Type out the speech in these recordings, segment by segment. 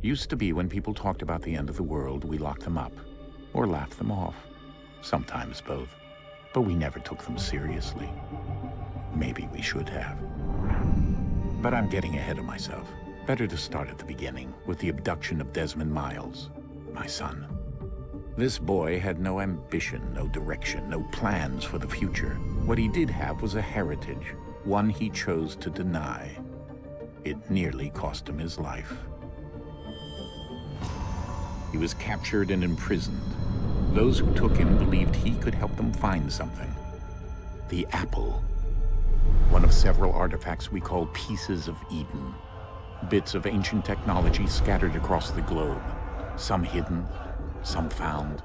Used to be when people talked about the end of the world, we locked them up, or laughed them off. Sometimes both. But we never took them seriously. Maybe we should have. But I'm getting ahead of myself. Better to start at the beginning, with the abduction of Desmond Miles, my son. This boy had no ambition, no direction, no plans for the future. What he did have was a heritage, one he chose to deny. It nearly cost him his life. He was captured and imprisoned. Those who took him believed he could help them find something. The apple. One of several artifacts we call pieces of Eden. Bits of ancient technology scattered across the globe. Some hidden, some found,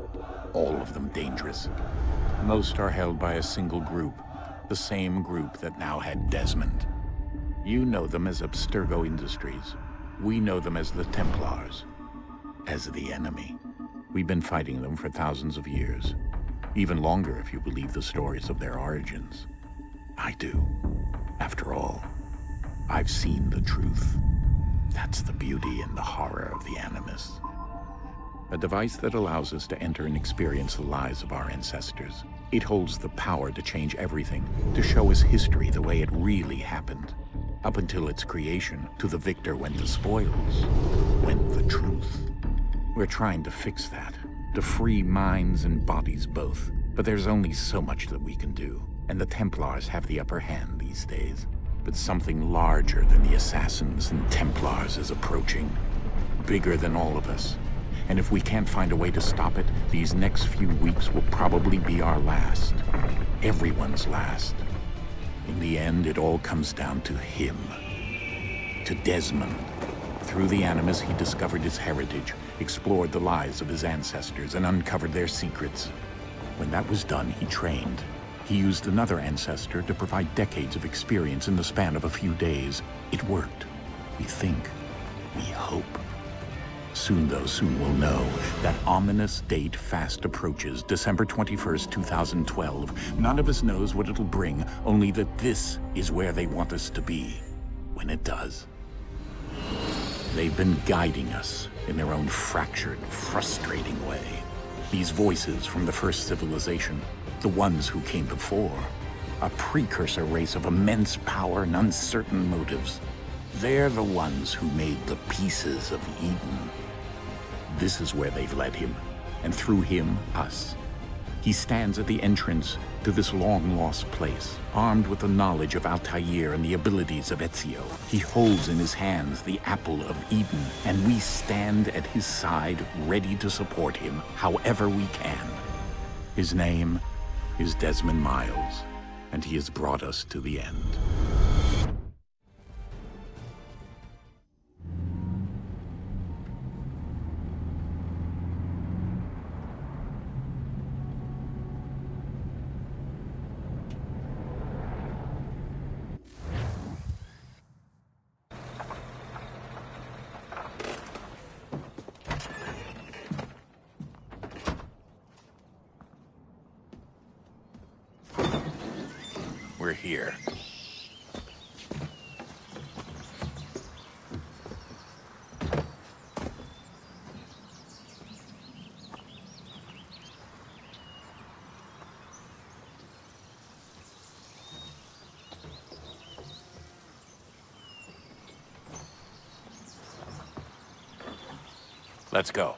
all of them dangerous. Most are held by a single group, the same group that now had Desmond. You know them as Abstergo Industries. We know them as the Templars, as the enemy. We've been fighting them for thousands of years, even longer if you believe the stories of their origins. I do. After all, I've seen the truth. That's the beauty and the horror of the Animus. A device that allows us to enter and experience the lives of our ancestors. It holds the power to change everything, to show us history the way it really happened. Up until its creation, to the victor went the spoils, went the truth. We're trying to fix that, to free minds and bodies both. But there's only so much that we can do, and the Templars have the upper hand these days. But something larger than the Assassins and Templars is approaching, bigger than all of us. And if we can't find a way to stop it, these next few weeks will probably be our last. Everyone's last. In the end, it all comes down to him. To Desmond. Through the Animus, he discovered his heritage, explored the lives of his ancestors, and uncovered their secrets. When that was done, he trained. He used another ancestor to provide decades of experience in the span of a few days. It worked. We think. We hope. Soon, though, soon we'll know. That ominous date fast approaches, December 21st, 2012. None of us knows what it'll bring, only that this is where they want us to be, when it does. They've been guiding us in their own fractured, frustrating way. These voices from the first civilization, the ones who came before, a precursor race of immense power and uncertain motives. They're the ones who made the pieces of Eden. This is where they've led him, and through him, us. He stands at the entrance to this long-lost place, armed with the knowledge of Altair and the abilities of Ezio. He holds in his hands the apple of Eden, and we stand at his side, ready to support him however we can. His name is Desmond Miles, and he has brought us to the end. We're here. Let's go.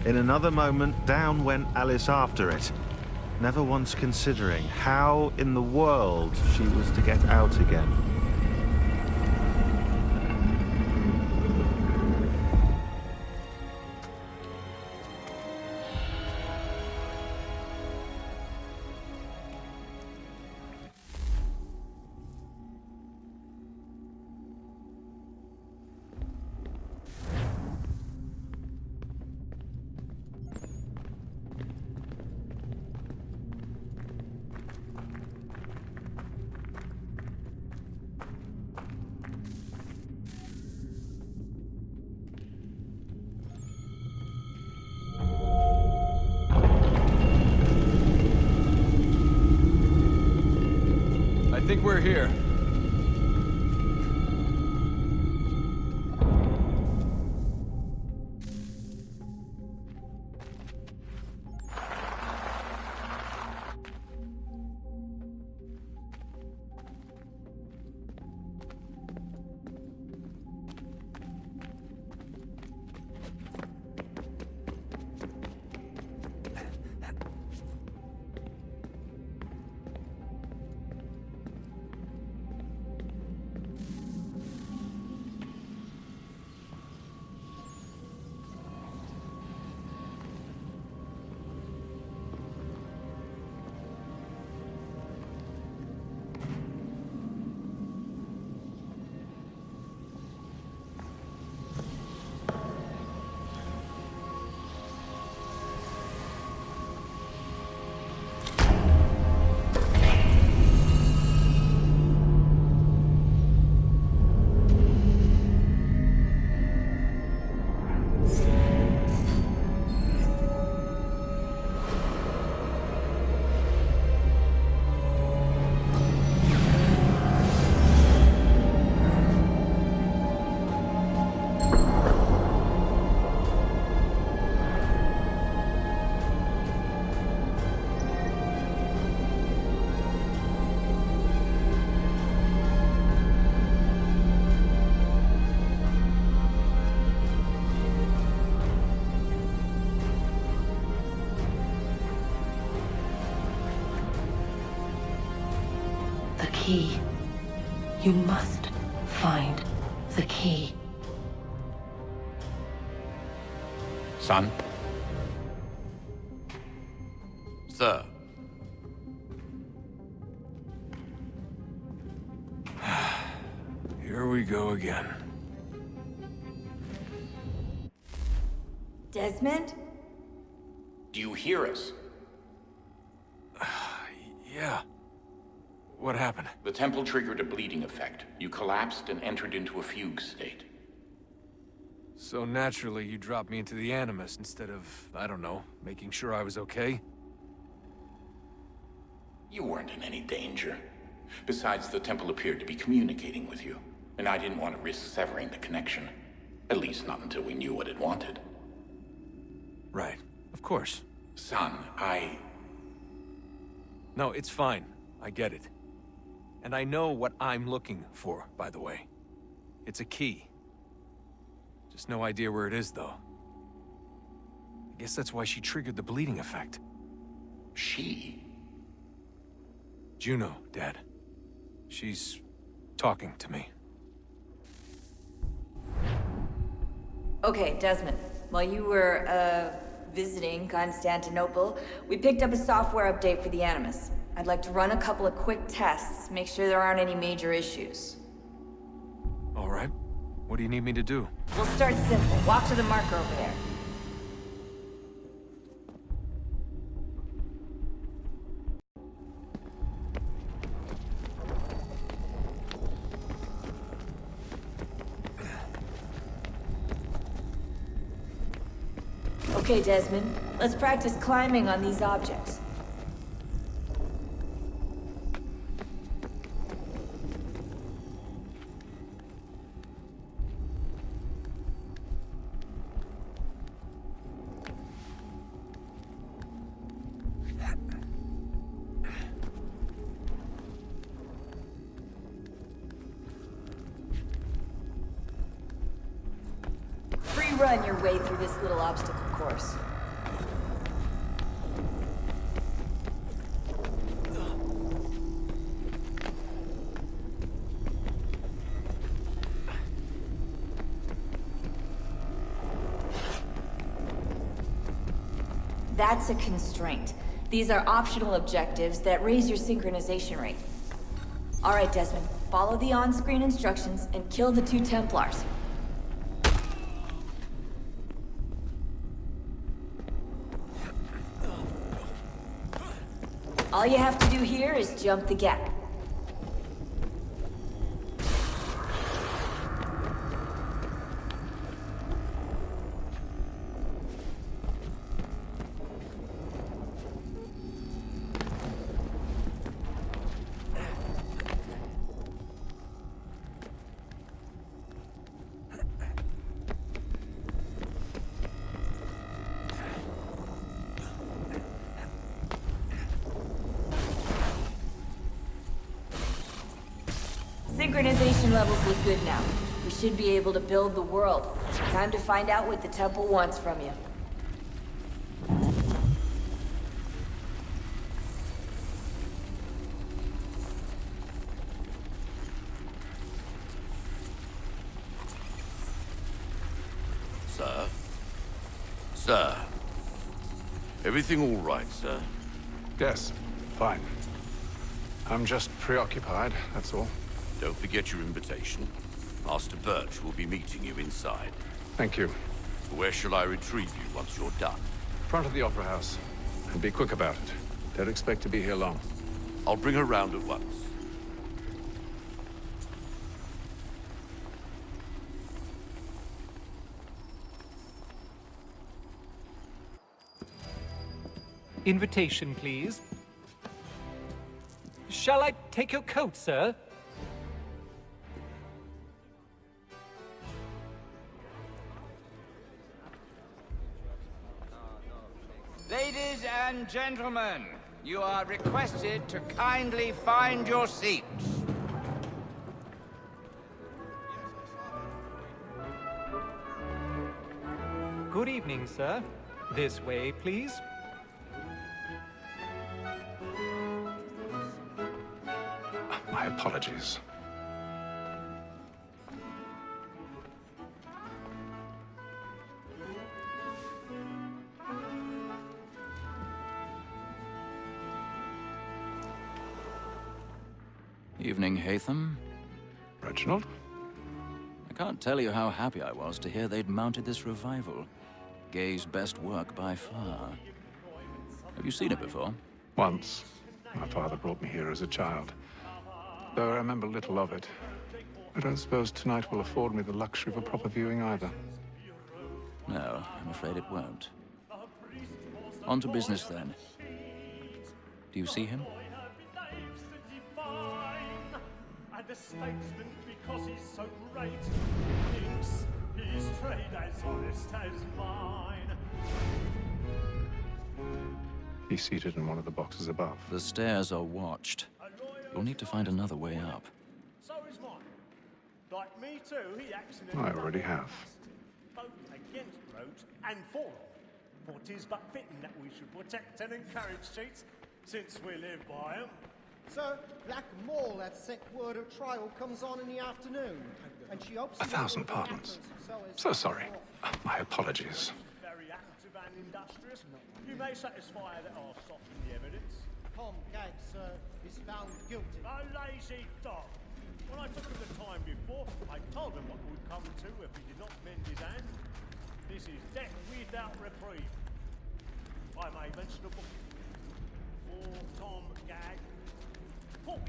In another moment, down went Alice after it, never once considering how in the world she was to get out again. I think we're here. The key. You must find the key. Son? Sir. Here we go again. Desmond? Do you hear us? Yeah. What happened? The temple triggered a bleeding effect. You collapsed and entered into a fugue state. So naturally, you dropped me into the Animus instead of, I don't know, making sure I was okay? You weren't in any danger. Besides, the temple appeared to be communicating with you, and I didn't want to risk severing the connection. At least not until we knew what it wanted. Right. Of course. Son, No, it's fine. I get it. And I know what I'm looking for, by the way. It's a key. Just no idea where it is, though. I guess that's why she triggered the bleeding effect. She? Juno, Dad. She's talking to me. Okay, Desmond. While you were, visiting Constantinople, we picked up a software update for the Animus. I'd like to run a couple of quick tests, make sure there aren't any major issues. All right. What do you need me to do? We'll start simple. Walk to the marker over there. Okay, Desmond. Let's practice climbing on these objects. Free run your way through this little obstacle course. That's a constraint. These are optional objectives that raise your synchronization rate. Alright, Desmond. Follow the on-screen instructions and kill the 2 Templars. All you have to do here is jump the gap. Synchronization levels look good now. We should be able to build the world. Time to find out what the temple wants from you. Sir? Sir? Everything all right, sir? Yes, fine. I'm just preoccupied, that's all. Don't forget your invitation. Master Birch will be meeting you inside. Thank you. Where shall I retrieve you once you're done? Front of the Opera House. And be quick about it. Don't expect to be here long. I'll bring her round at once. Invitation, please. Shall I take your coat, sir? Ladies and gentlemen, you are requested to kindly find your seats. Good evening, sir. This way, please. My apologies. Evening, Hatham. Reginald? I can't tell you how happy I was to hear they'd mounted this revival. Gay's best work by far. Have you seen it before? Once. My father brought me here as a child. Though I remember little of it. I don't suppose tonight will afford me the luxury of a proper viewing either. No, I'm afraid it won't. On to business then. Do you see him? The statesman, because he's so great, thinks his trade as honest as mine. He's seated in one of the boxes above. The stairs are watched. You'll need to find another way up. So is mine. Like me too, he acts in I already have. both against roads and for them. For 'tis but fitting that we should protect and encourage cheats, since we live by 'em. Sir, Black Mall at sent word of trial comes on in the afternoon, and she hopes... 1,000 pardons. So sorry. My apologies. Very active and industrious. You may satisfy that I'll soften the evidence. Tom Gag, sir, is found guilty. A lazy dog. When I took him the time before, I told him what would come to if he did not mend his hand. This is death without reprieve. I may mention a book. For Tom Gag. £40.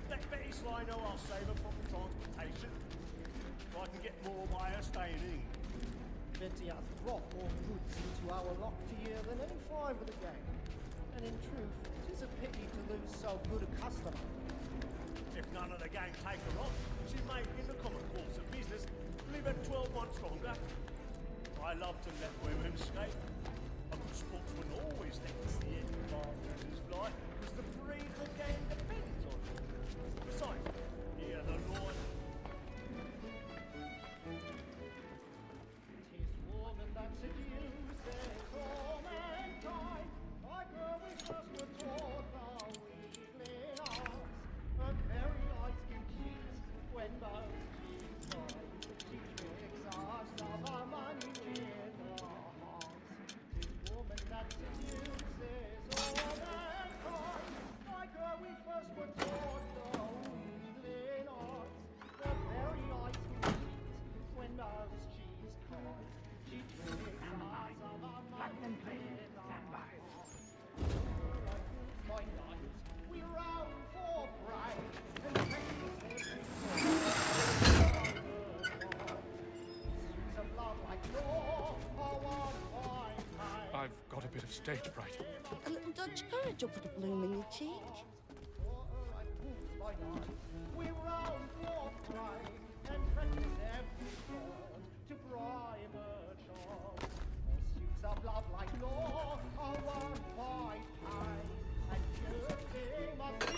Let Betty Sly know I'll save her from transportation. So I can get more by her staying in. Betty hath brought more goods into our lock here than any five of the gang. And in truth, 'tis a pity to lose so good a customer. If none of the gang take her on, she may, in the common course of business, live at 12 months longer. I love to let women skate. A good sportsman always thinks the end of our business fly, because the breed of the game depends on it. Besides, hear the Lord. Tis woman that seduces all mankind, like her we first were taught the weakling arts. Her very eyes can cheat when both cheeks are. She tricks us of our money in the hearts. Tis woman stage fright. A little Dutch courage will put a bloom in your cheek. We round for pride and practice every word to bribe a child. Pursuits of love like law are won by time, and guilty must be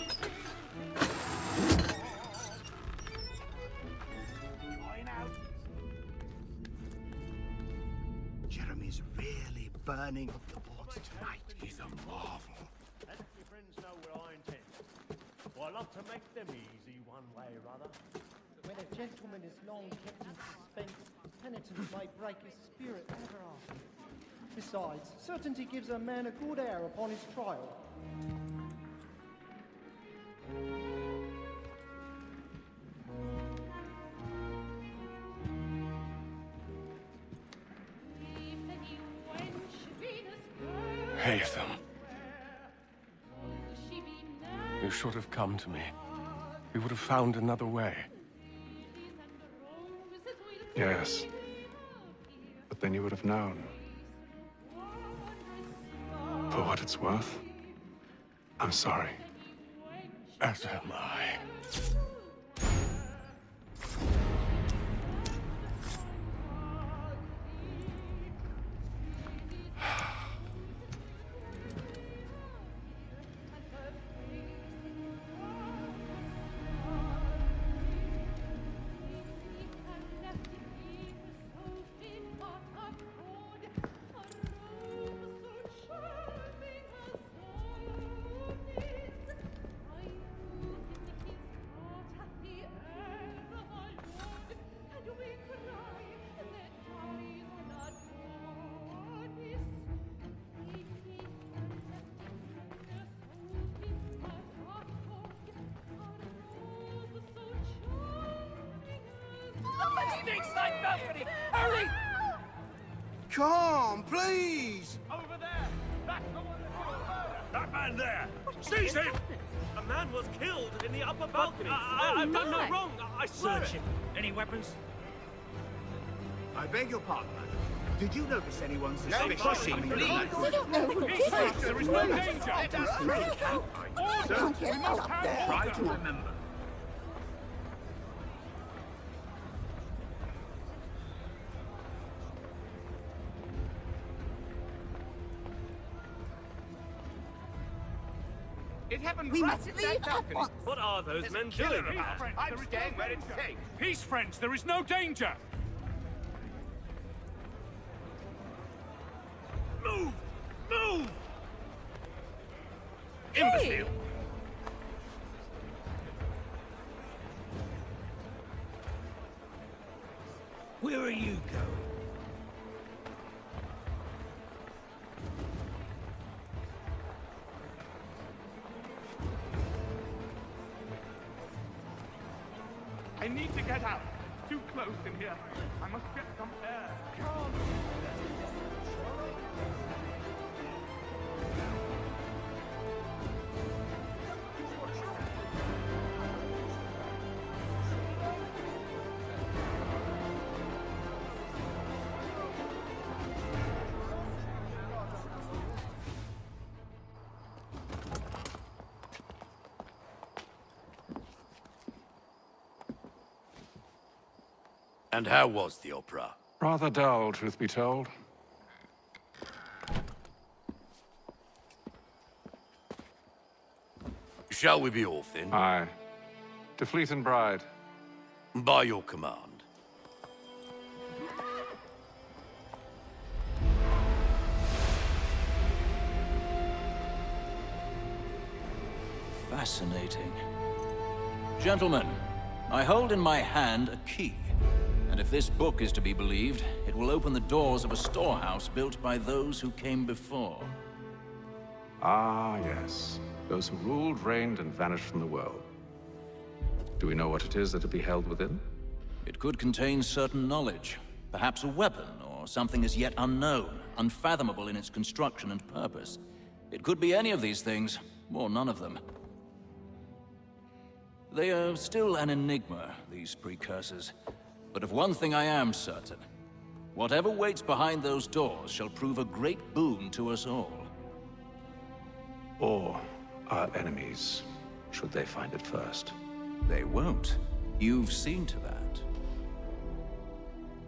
Going out. Jeremy's really burning up the boards tonight. He's a marvel. Let your friends know what I intend. Well, I love to make them easy one way or other. When a gentleman is long kept in suspense, penitence may break his spirit ever after. Besides, certainty gives a man a good air upon his trial. Haytham. You should have come to me. We would have found another way. Yes. But then you would have known. For what it's worth, I'm sorry. As am I. Hurry! Come, please! Over there! That's the one That man there! Seize him! A man was killed in the upper balcony. I've done no wrong. I swear Search it. him. Any weapons? I beg your pardon, madam. Did you notice anyone No, suspicious? please. We don't know who did it. There is no danger. Let us Sir, we must have try to remember. It happened We right must at leave that at balcony. once. What are those men Killer doing? about. I'm staying where it's safe. Peace, friends. There is no danger. Move! Move! Imbecile. Where are you going? I need to get out. Too close in here. I must get some air. Come! And how was the opera? Rather dull, truth be told. Shall we be off then? Aye. To Fleet and Bride. By your command. Fascinating. Gentlemen, I hold in my hand a key. And if this book is to be believed, it will open the doors of a storehouse built by those who came before. Ah, yes. Those who ruled, reigned, and vanished from the world. Do we know what it is that will be held within? It could contain certain knowledge. Perhaps a weapon, or something as yet unknown, unfathomable in its construction and purpose. It could be any of these things, or none of them. They are still an enigma, these precursors. But of one thing I am certain. Whatever waits behind those doors shall prove a great boon to us all. Or our enemies, should they find it first. They won't. You've seen to that.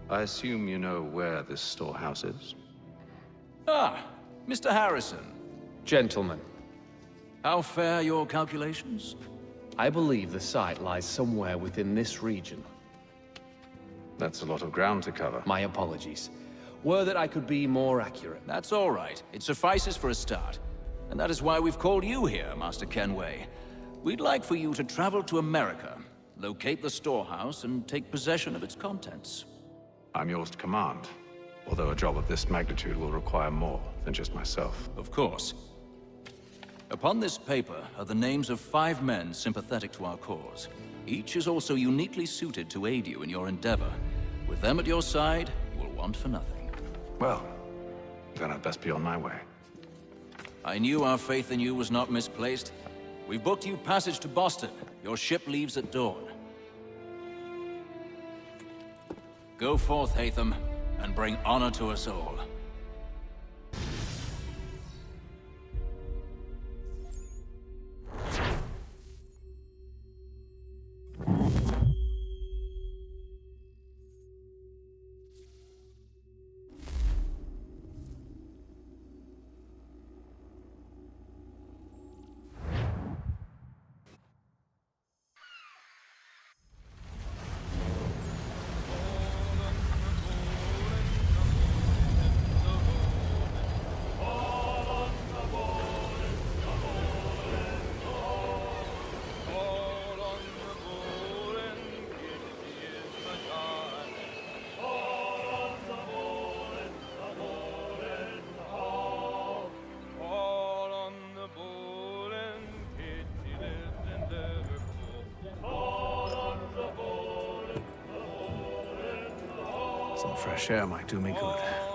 I assume you know where this storehouse is? Ah, Mr. Harrison. Gentlemen, How fare your calculations? I believe the site lies somewhere within this region. That's a lot of ground to cover. My apologies. Were that I could be more accurate. That's all right. It suffices for a start. And that is why we've called you here, Master Kenway. We'd like for you to travel to America, locate the storehouse, and take possession of its contents. I'm yours to command, although a job of this magnitude will require more than just myself. Of course. Upon this paper are the names of 5 men sympathetic to our cause. Each is also uniquely suited to aid you in your endeavor. With them at your side, you will want for nothing. Well, then I'd best be on my way. I knew our faith in you was not misplaced. We've booked you passage to Boston. Your ship leaves at dawn. Go forth, Hatham, and bring honor to us all. Some fresh air might do me good.